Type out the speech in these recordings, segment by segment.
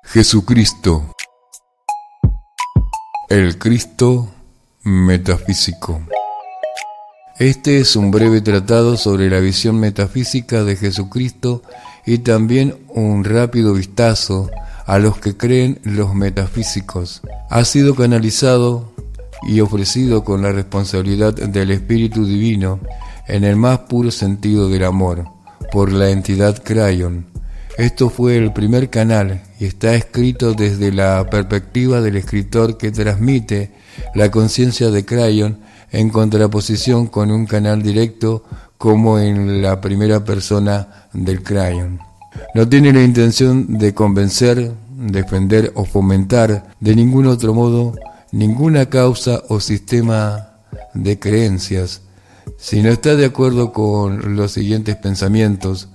Jesucristo, el Cristo metafísico. Este es un breve tratado sobre la visión metafísica de Jesucristo y también un rápido vistazo a los que creen los metafísicos. Ha sido canalizado y ofrecido con la responsabilidad del Espíritu Divino en el más puro sentido del amor, por la entidad Crayon. Esto fue el primer canal y está escrito desde la perspectiva del escritor que transmite la conciencia de Crayon en contraposición con un canal directo como en la primera persona del Crayon. No tiene la intención de convencer, defender o fomentar de ningún otro modo ninguna causa o sistema de creencias. Si no está de acuerdo con los siguientes pensamientos,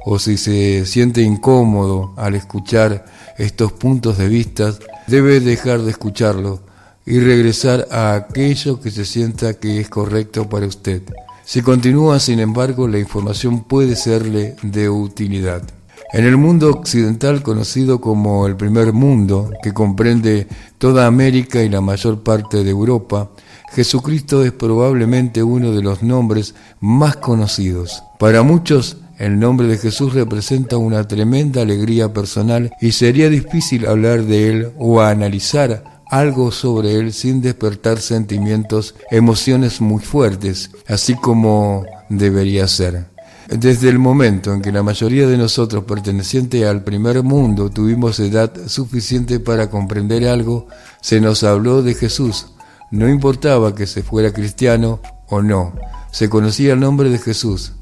o si se siente incómodo al escuchar estos puntos de vista, debe dejar de escucharlo y regresar a aquello que se sienta que es correcto para usted. Si continúa, sin embargo, la información puede serle de utilidad. En el mundo occidental, conocido como el primer mundo, que comprende toda América y la mayor parte de Europa, Jesucristo es probablemente uno de los nombres más conocidos. Para muchos, el nombre de Jesús representa una tremenda alegría personal y sería difícil hablar de él o analizar algo sobre él sin despertar sentimientos, emociones muy fuertes, así como debería ser. Desde el momento en que la mayoría de nosotros pertenecientes al primer mundo tuvimos edad suficiente para comprender algo, se nos habló de Jesús. No importaba que se fuera cristiano o no, se conocía el nombre de Jesús.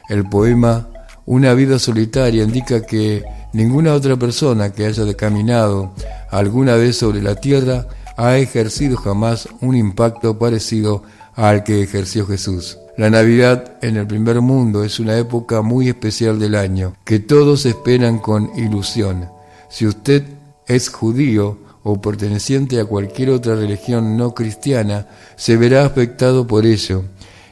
El poema Una vida solitaria indica que ninguna otra persona que haya caminado alguna vez sobre la tierra ha ejercido jamás un impacto parecido al que ejerció Jesús. La Navidad en el primer mundo es una época muy especial del año, que todos esperan con ilusión. Si usted es judío o perteneciente a cualquier otra religión no cristiana, se verá afectado por ello.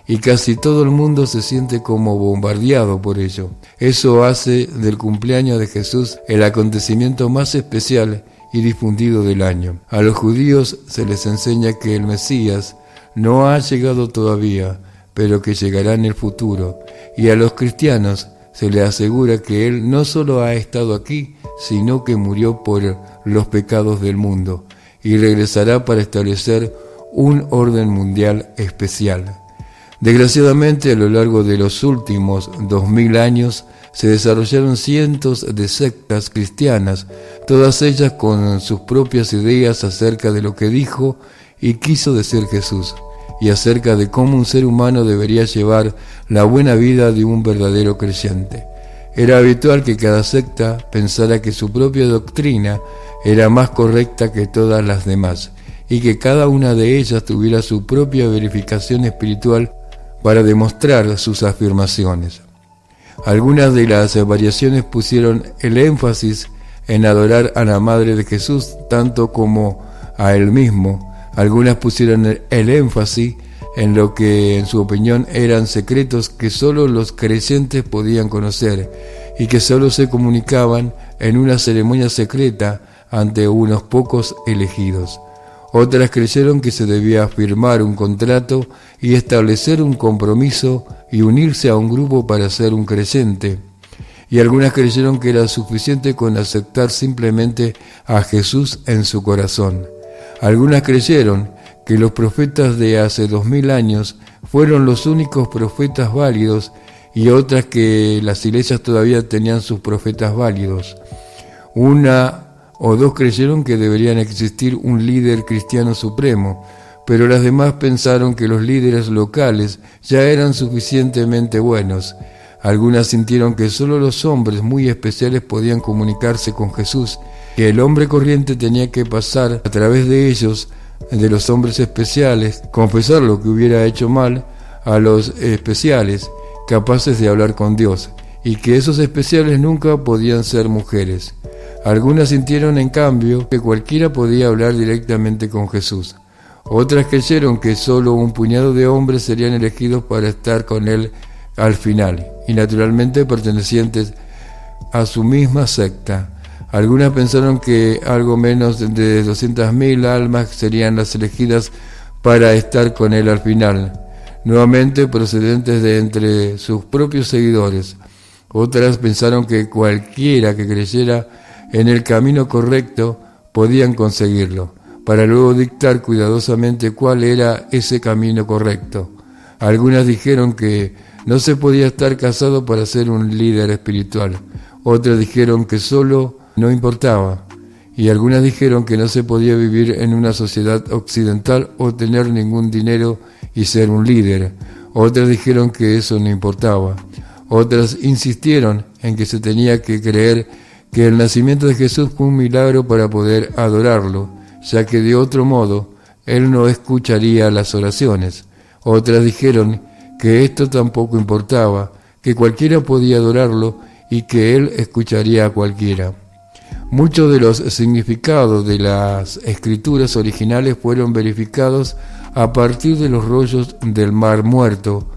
Y casi todo el mundo se siente como bombardeado por ello. Eso hace del cumpleaños de Jesús el acontecimiento más especial y difundido del año. A los judíos se les enseña que el Mesías no ha llegado todavía, pero que llegará en el futuro. Y a los cristianos se les asegura que Él no solo ha estado aquí, sino que murió por los pecados del mundo y regresará para establecer un orden mundial especial. Desgraciadamente, a lo largo de los últimos 2000 años se desarrollaron cientos de sectas cristianas, todas ellas con sus propias ideas acerca de lo que dijo y quiso decir Jesús, y acerca de cómo un ser humano debería llevar la buena vida de un verdadero creyente. Era habitual que cada secta pensara que su propia doctrina era más correcta que todas las demás, y que cada una de ellas tuviera su propia verificación espiritual para demostrar sus afirmaciones. Algunas de las variaciones pusieron el énfasis en adorar a la Madre de Jesús tanto como a Él mismo. Algunas pusieron el énfasis en lo que en su opinión eran secretos que solo los creyentes podían conocer y que solo se comunicaban en una ceremonia secreta ante unos pocos elegidos. Otras creyeron que se debía firmar un contrato y establecer un compromiso y unirse a un grupo para ser un creyente. Y algunas creyeron que era suficiente con aceptar simplemente a Jesús en su corazón. Algunas creyeron que los profetas de hace 2000 años fueron los únicos profetas válidos y otras que las iglesias todavía tenían sus profetas válidos. Una o dos creyeron que deberían existir un líder cristiano supremo, pero las demás pensaron que los líderes locales ya eran suficientemente buenos. Algunas sintieron que solo los hombres muy especiales podían comunicarse con Jesús, que el hombre corriente tenía que pasar a través de ellos, de los hombres especiales, confesar lo que hubiera hecho mal a los especiales, capaces de hablar con Dios, y que esos especiales nunca podían ser mujeres. Algunas sintieron, en cambio, que cualquiera podía hablar directamente con Jesús. Otras creyeron que solo un puñado de hombres serían elegidos para estar con Él al final, y naturalmente pertenecientes a su misma secta. Algunas pensaron que algo menos de 200.000 almas serían las elegidas para estar con él al final, nuevamente procedentes de entre sus propios seguidores. Otras pensaron que cualquiera que creyera en el camino correcto podían conseguirlo, para luego dictar cuidadosamente cuál era ese camino correcto. Algunas dijeron que no se podía estar casado para ser un líder espiritual. Otras dijeron que solo no importaba. Y algunas dijeron que no se podía vivir en una sociedad occidental o tener ningún dinero y ser un líder. Otras dijeron que eso no importaba. Otras insistieron en que se tenía que creer que el nacimiento de Jesús fue un milagro para poder adorarlo, ya que de otro modo él no escucharía las oraciones. Otras dijeron que esto tampoco importaba, que cualquiera podía adorarlo y que él escucharía a cualquiera. Muchos de los significados de las escrituras originales fueron verificados a partir de los rollos del Mar Muerto,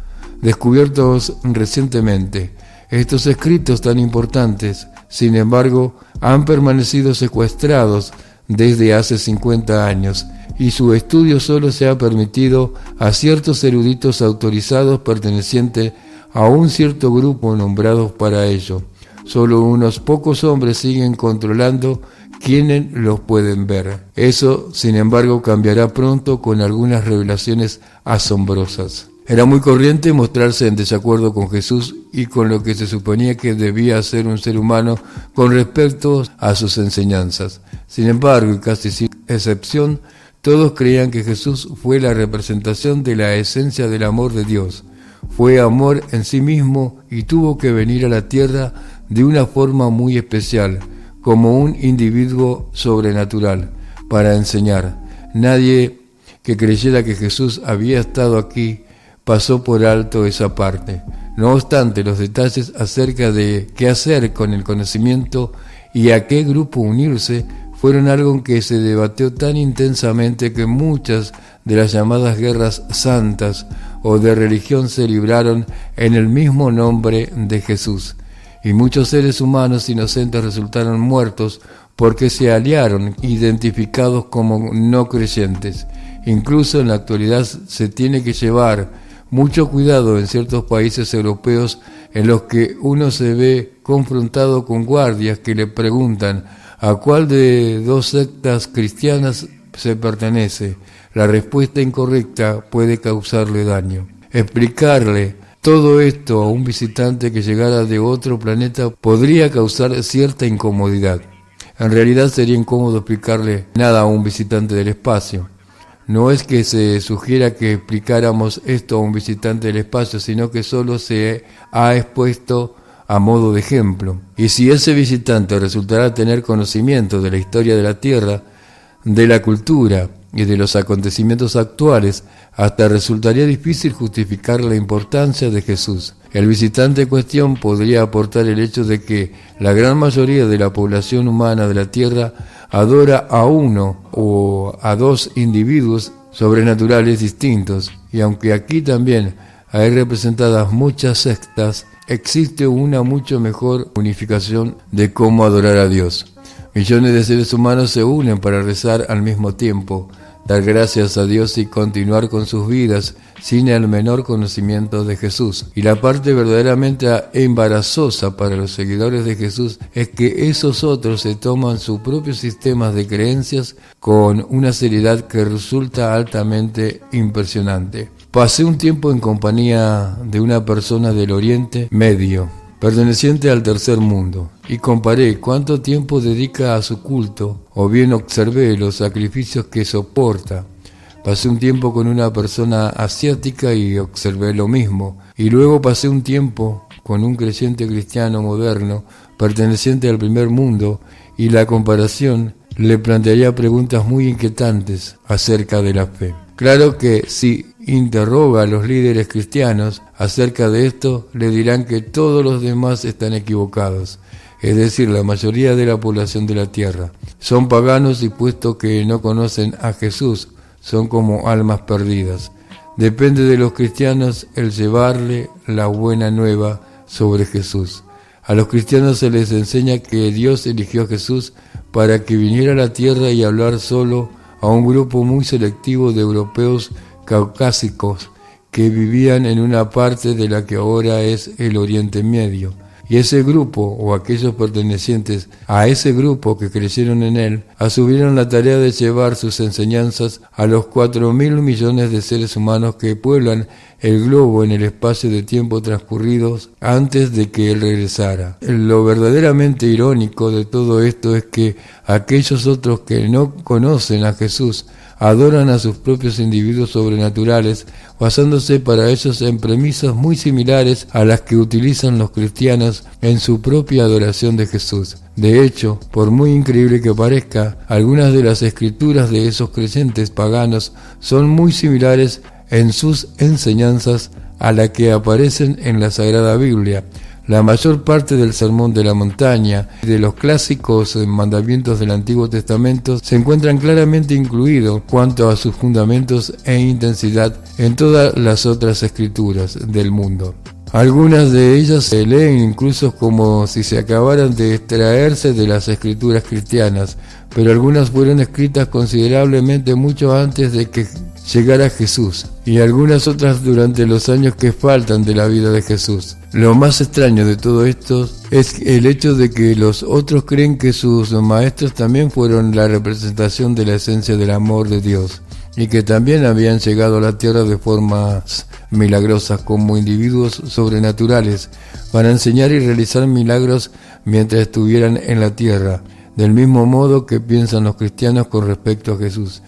descubiertos recientemente. Estos escritos tan importantes, sin embargo, han permanecido secuestrados desde hace 50 años, y su estudio solo se ha permitido a ciertos eruditos autorizados pertenecientes a un cierto grupo nombrados para ello. Solo unos pocos hombres siguen controlando quiénes los pueden ver. Eso, sin embargo, cambiará pronto con algunas revelaciones asombrosas. Era muy corriente mostrarse en desacuerdo con Jesús y con lo que se suponía que debía ser un ser humano con respecto a sus enseñanzas. Sin embargo, y casi sin excepción, todos creían que Jesús fue la representación de la esencia del amor de Dios. Fue amor en sí mismo y tuvo que venir a la tierra de una forma muy especial, como un individuo sobrenatural, para enseñar. Nadie que creyera que Jesús había estado aquí pasó por alto esa parte. No obstante, los detalles acerca de qué hacer con el conocimiento y a qué grupo unirse fueron algo que se debatió tan intensamente que muchas de las llamadas guerras santas o de religión se libraron en el mismo nombre de Jesús. Y muchos seres humanos inocentes resultaron muertos porque se aliaron, identificados como no creyentes. Incluso en la actualidad se tiene que llevar mucho cuidado en ciertos países europeos en los que uno se ve confrontado con guardias que le preguntan a cuál de dos sectas cristianas se pertenece. La respuesta incorrecta puede causarle daño. Explicarle todo esto a un visitante que llegara de otro planeta podría causar cierta incomodidad. En realidad sería incómodo explicarle nada a un visitante del espacio. No es que se sugiera que explicáramos esto a un visitante del espacio, sino que solo se ha expuesto a modo de ejemplo. Y si ese visitante resultará tener conocimiento de la historia de la Tierra, de la cultura y de los acontecimientos actuales, hasta resultaría difícil justificar la importancia de Jesús. El visitante en cuestión podría aportar el hecho de que la gran mayoría de la población humana de la Tierra adora a uno o a dos individuos sobrenaturales distintos, y aunque aquí también hay representadas muchas sectas, existe una mucho mejor unificación de cómo adorar a Dios. Millones de seres humanos se unen para rezar al mismo tiempo, dar gracias a Dios y continuar con sus vidas sin el menor conocimiento de Jesús. Y la parte verdaderamente embarazosa para los seguidores de Jesús es que esos otros se toman sus propios sistemas de creencias con una seriedad que resulta altamente impresionante. Pasé un tiempo en compañía de una persona del Oriente Medio, perteneciente al tercer mundo, y comparé cuánto tiempo dedica a su culto, o bien observé los sacrificios que soporta. Pasé un tiempo con una persona asiática y observé lo mismo, y luego pasé un tiempo con un creyente cristiano moderno, perteneciente al primer mundo, y la comparación le plantearía preguntas muy inquietantes acerca de la fe. Claro que si interroga a los líderes cristianos acerca de esto, le dirán que todos los demás están equivocados, es decir, la mayoría de la población de la tierra. Son paganos y puesto que no conocen a Jesús, son como almas perdidas. Depende de los cristianos el llevarle la buena nueva sobre Jesús. A los cristianos se les enseña que Dios eligió a Jesús para que viniera a la tierra y hablar solo a un grupo muy selectivo de europeos caucásicos que vivían en una parte de la que ahora es el Oriente Medio. Y ese grupo, o aquellos pertenecientes a ese grupo que creyeron en él, asumieron la tarea de llevar sus enseñanzas a los 4.000 millones de seres humanos que pueblan el globo en el espacio de tiempo transcurridos antes de que él regresara. Lo verdaderamente irónico de todo esto es que aquellos otros que no conocen a Jesús adoran a sus propios individuos sobrenaturales, basándose para ellos en premisas muy similares a las que utilizan los cristianos en su propia adoración de Jesús. De hecho, por muy increíble que parezca, algunas de las escrituras de esos creyentes paganos son muy similares en sus enseñanzas a las que aparecen en la Sagrada Biblia. La mayor parte del Sermón de la Montaña y de los clásicos mandamientos del Antiguo Testamento se encuentran claramente incluidos cuanto a sus fundamentos e intensidad en todas las otras escrituras del mundo. Algunas de ellas se leen incluso como si se acabaran de extraerse de las escrituras cristianas, pero algunas fueron escritas considerablemente mucho antes de que llegara Jesús, y algunas otras durante los años que faltan de la vida de Jesús. Lo más extraño de todo esto es el hecho de que los otros creen que sus maestros también fueron la representación de la esencia del amor de Dios, y que también habían llegado a la tierra de formas milagrosas como individuos sobrenaturales para enseñar y realizar milagros mientras estuvieran en la tierra, del mismo modo que piensan los cristianos con respecto a Jesús.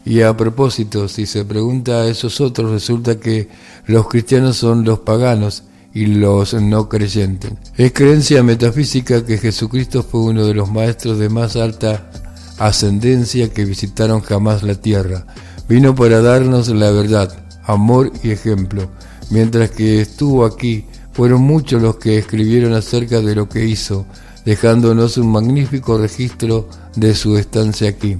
Y a propósito, si se pregunta a esos otros, resulta que los cristianos son los paganos y los no creyentes. Es creencia metafísica que Jesucristo fue uno de los maestros de más alta ascendencia que visitaron jamás la tierra. Vino para darnos la verdad, amor y ejemplo. Mientras que estuvo aquí, fueron muchos los que escribieron acerca de lo que hizo, dejándonos un magnífico registro de su estancia aquí.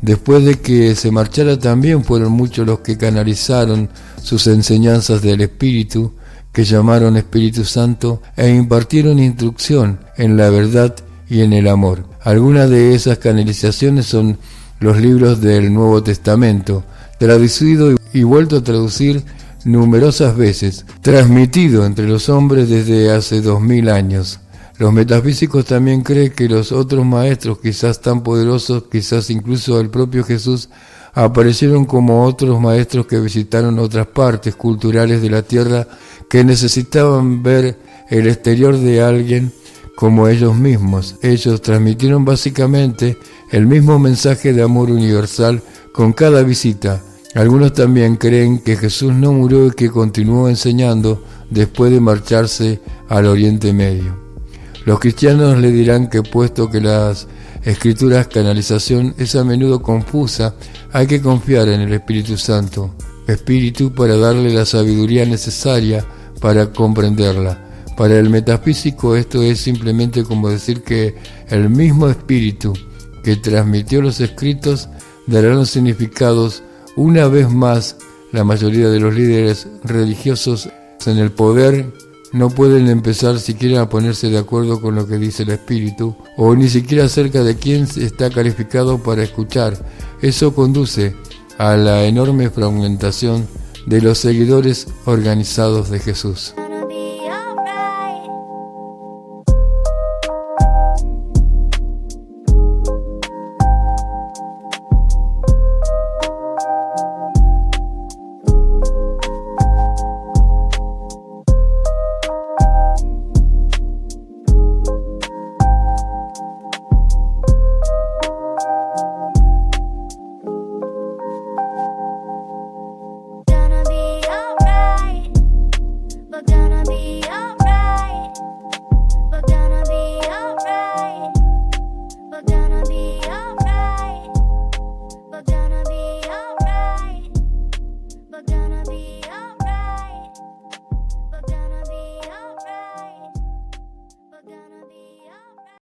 Después de que se marchara también fueron muchos los que canalizaron sus enseñanzas del Espíritu, que llamaron Espíritu Santo, e impartieron instrucción en la verdad y en el amor. Algunas de esas canalizaciones son los libros del Nuevo Testamento, traducido y vuelto a traducir numerosas veces, transmitido entre los hombres desde hace 2000 años. Los metafísicos también creen que los otros maestros, quizás tan poderosos, quizás incluso el propio Jesús, aparecieron como otros maestros que visitaron otras partes culturales de la tierra que necesitaban ver el exterior de alguien como ellos mismos. Ellos transmitieron básicamente el mismo mensaje de amor universal con cada visita. Algunos también creen que Jesús no murió y que continuó enseñando después de marcharse al Oriente Medio. Los cristianos le dirán que puesto que las escrituras canalización es a menudo confusa, hay que confiar en el Espíritu Santo, Espíritu para darle la sabiduría necesaria para comprenderla. Para el metafísico esto es simplemente como decir que el mismo Espíritu que transmitió los escritos dará los significados. Una vez más, la mayoría de los líderes religiosos en el poder no pueden empezar siquiera a ponerse de acuerdo con lo que dice el Espíritu, o ni siquiera acerca de quién está calificado para escuchar. Eso conduce a la enorme fragmentación de los seguidores organizados de Jesús.